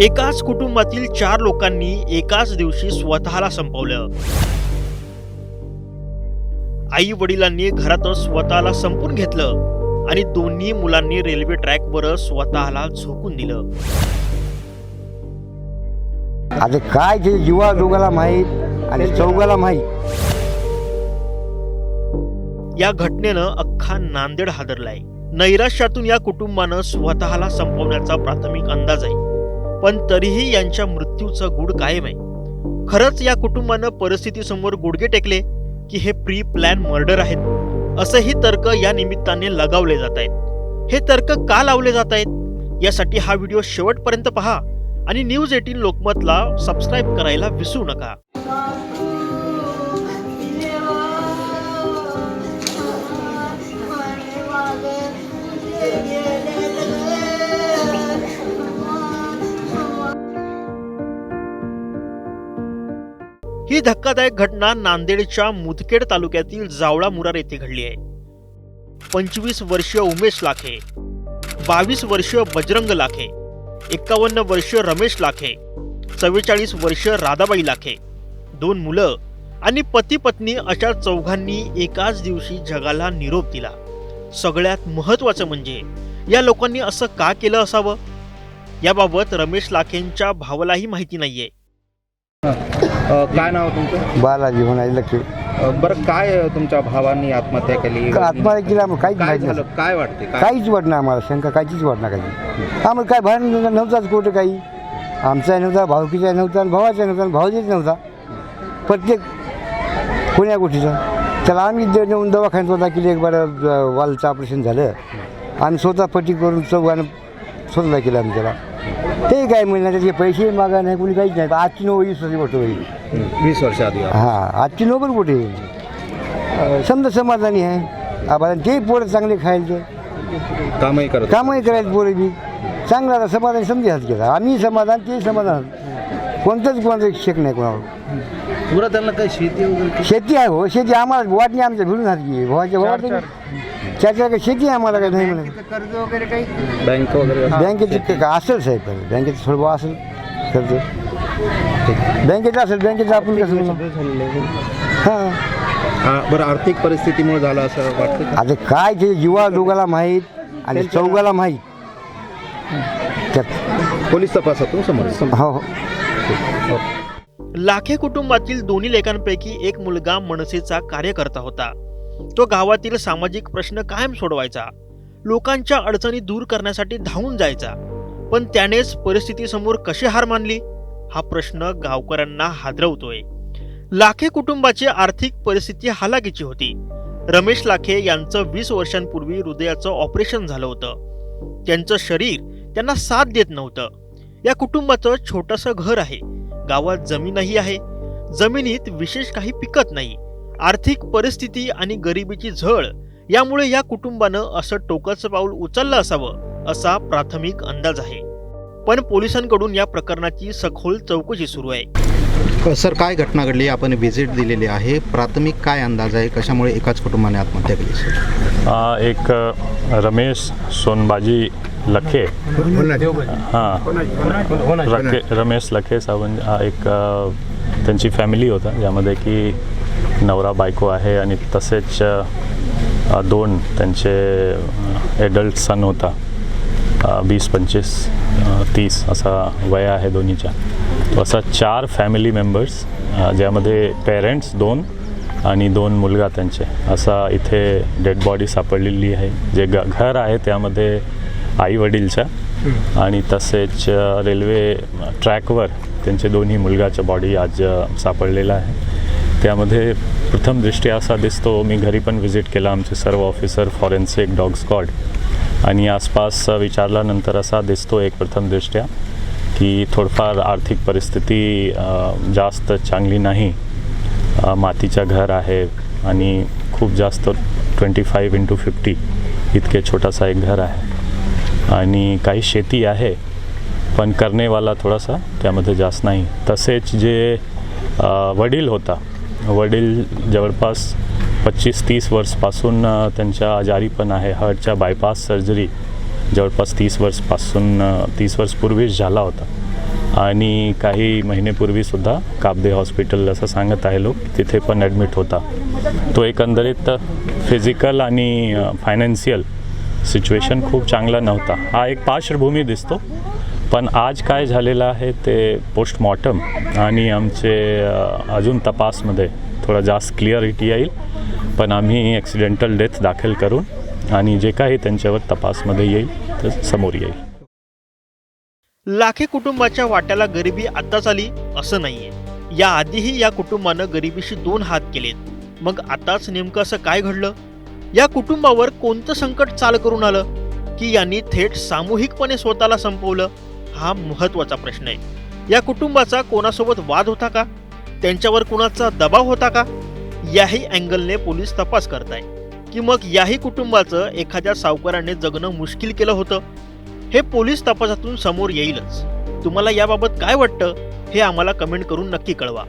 एकाच कुटुंबातील 4 लोकांनी एकाच दिवशी स्वतःला संपवलं. आई वडिलांनी घरातच स्वतःला संपून घेतलं आणि दोन्ही मुलांनी रेल्वे ट्रॅकवर स्वतःला झोकून दिलं. आता काय ते जीवा दोघाला माहीत आणि चौघाला माहीत. या घटनेनं अख्खा नांदेड हादरलाय. नैराश्यातून या कुटुंबानं स्वतःला संपवण्याचा प्राथमिक अंदाज आहे, पण तरीही यांच्या मृत्यूचं गूढ कायम आहे. खरंच या कुटुंबानं परिस्थितीसमोर गुडघे टेकले की हे प्री प्लॅन मर्डर आहेत, असंही तर्क या निमित्ताने लगावले जात आहेत. हे तर्क का लावले जात आहेत यासाठी हा व्हिडिओ शेवटपर्यंत पहा आणि न्यूज 18 लोकमतला सबस्क्राईब करायला विसरू नका. ही धक्कादायक घटना नांदेडच्या मुदखेड तालुक्यातील जावळा मुरार येथे घडली आहे. 25 वर्षीय उमेश लाखे, 22 वर्षीय बजरंग लाखे, 51 वर्षीय रमेश लाखे, 44 वर्षीय राधाबाई लाखे, 2 मुलं आणि पती पत्नी अशा चौघांनी एकाच दिवशी जगाला निरोप दिला. सगळ्यात महत्त्वाचं म्हणजे या लोकांनी असं का केलं असावं याबाबत रमेश लाखेंच्या भावालाही माहिती नाहीये. काय नाव तुमचं? बालाजी म्हणाले लक्ष. बरं, काय तुमच्या भावांनी आत्महत्या केली? आत्महत्या केली आम्हाला काहीच काय माहिती झालं? नाही. काय वाटते? काहीच वाटणार आम्हाला, शंका काहीच वाटणार. काही आम्हाला काय भान नव्हताच कुठं काही. आमचा नव्हता, भावकीचा नव्हता, भावाचा नव्हता, भाऊजीच नव्हता. प्रत्येक कोण्या गोष्टीचा त्याला आम्ही नेऊन दवाखान्यात होता केली. एक बार वालचं ऑपरेशन झालं. आम्ही स्वतः पट्टी करून चौघानं स्वतः केलं आम्ही त्याला. ते काय म्हणणार त्याचे पैसे मागा नाही, कोणी काहीच नाही. आजची 20 वर्षी गोष्ट होईल. 20 वर्ष आधी. हां, आजची नोबल कुठे समजा समाधानी आहे. आबा ते पोरं चांगले खायचे, कामही करायचे पोरं बी चांगला समाधान समजे हात घेता. आम्ही समाधान, ते समाधान. कोणतं शेक नाही कोणावर. पुरा त्यांना काही शेती वगैरे? शेती आहे हो, शेती आम्हाला वाटणी आमच्या भिडून हात घे. भावाच्या भावाच्या 4 शेती आहे आम्हाला काही नाही म्हणत. कर्ज वगैरे काही? बँक वगैरे? बँकेचं असेल साहेब, बँकेचं थोडं असेल कर्ज. बँकेचं असेल, बँकेचं आपण कसं. हां, बरं, आर्थिक परिस्थितीमुळे झालं असं वाटतं? आता काय ते जीवा दोघाला माहीत आणि चौघाला माहीत. त्यात पोलीस तपासातून समोर. हो. लाखे कुटुंबातील दोन्ही लेकांपैकी एक मुलगा मनसेचा कार्यकर्ता होता. तो गावातील सामाजिक प्रश्न कायम सोडवायचा, लोकांच्या अडचणी दूर करण्यासाठी धावून जायचा. पण त्यानेच परिस्थितीसमोर कशी हार मानली हा प्रश्न गावकऱ्यांना हादरवतोय. लाखे कुटुंबाची आर्थिक परिस्थिती हालाकीची होती. रमेश लाखे यांचं 20 वर्षांपूर्वी हृदयाचं ऑपरेशन झालं होतं. त्यांचं शरीर त्यांना साथ देत नव्हतं. या कुटुंबाचं छोटंसं घर आहे, गावात जमीनही आहे. जमिनीत विशेष काही पिकत नाही. आर्थिक परिस्थिती आणि गरिबीची झळ यामुळे या कुटुंबानं असं टोकाचं पाऊल उचललं असावं असा प्राथमिक अंदाज आहे. पण पोलिसांकडून या प्रकरणाची सखोल चौकशी सुरू आहे. सर, काय घटना घडली? आपण व्हिजिट दिलेली आहे. प्राथमिक काय अंदाज आहे, कशामुळे एकाच कुटुंबाने आत्महत्या केली सर? एक रमेश सोनबाजी लखे, रमेश लखे सावंत, एक त्यांची फॅमिली होता ज्यामध्ये की नवरा बायको आहे आणि तसेच 2 त्यांचे ॲडल्ट सन होता. 20, 25, 30 असा वय आहे दोन्हीच्या. असा 4 फॅमिली मेंबर्स, ज्यामध्ये पेरेंट्स 2 आणि 2 मुलगा त्यांचे. असा इथे डेड बॉडी सापडलेली आहे. जे घर आहे त्यामध्ये आई वडीलच्या आणि तसेच रेल्वे ट्रॅकवर त्यांचे दोन्ही मुलगाच्या बॉडी आज सापडलेला आहे. त्यामध्ये प्रथमदृष्ट्या असा दिसतो, मी घरी पण व्हिजिट केला, आमचे सर्व ऑफिसर, फॉरेन्सिक, डॉग स्क्वॉड आणि आसपास विचारल्यानंतर असा दिसतो एक प्रथमदृष्ट्या की थोडंफार आर्थिक परिस्थिती जास्त चांगली नाही. मातीचं घर आहे आणि खूप जास्त 25x50 इतके छोटासा एक घर आहे आणि काही शेती आहे, पण करणेवाला थोडासा त्यामध्ये जास्त नाही. तसेच जे वडील होता. वडील जवळपास 25-30 वर्षपासून त्यांच्या आजारी पण आहे. हार्टच्या बायपास सर्जरी जवळपास 30 वर्ष पूर्वीच झाला होता आणि काही महिनेपूर्वीसुद्धा काबदे हॉस्पिटल असं सांगत आहे लोक, तिथे पण ॲडमिट होता. तो एकंदरीत फिजिकल आणि फायनान्शियल सिच्युएशन खूप चांगला नव्हता. हा एक पार्श्वभूमी दिसतो, पण आज काय झालेलं आहे ते पोस्टमॉर्टम आणि आमचे अजून तपासमध्ये थोडा जास्त क्लिअरिटी येईल. पण आम्ही ॲक्सिडेंटल डेथ दाखल करून आणि जे काही त्यांच्यावर तपासमध्ये येईल ते समोर येईल. लाखे कुटुंबाच्या वाट्याला गरिबी आत्ताच आली असं नाहीये. या आधीही या कुटुंबानं गरिबीशी 2 हात केलेत. मग आताच नेमकं असं काय घडलं? या कुटुंबावर कोणतं संकट चाल करून आलं की यांनी थेट सामूहिकपणे स्वतःला संपवलं? हा महत्त्वाचा प्रश्न आहे. या कुटुंबाचा कोणासोबत वाद होता का? त्यांच्यावर कुणाचा दबाव होता का? याही अँगलने पोलीस तपास करताय की मग याही कुटुंबाचं एखाद्या सावकाराने जगणं मुश्किल केलं होतं? हे पोलीस तपासातून समोर येईलच. तुम्हाला याबाबत काय वाटतं हे आम्हाला कमेंट करून नक्की कळवा.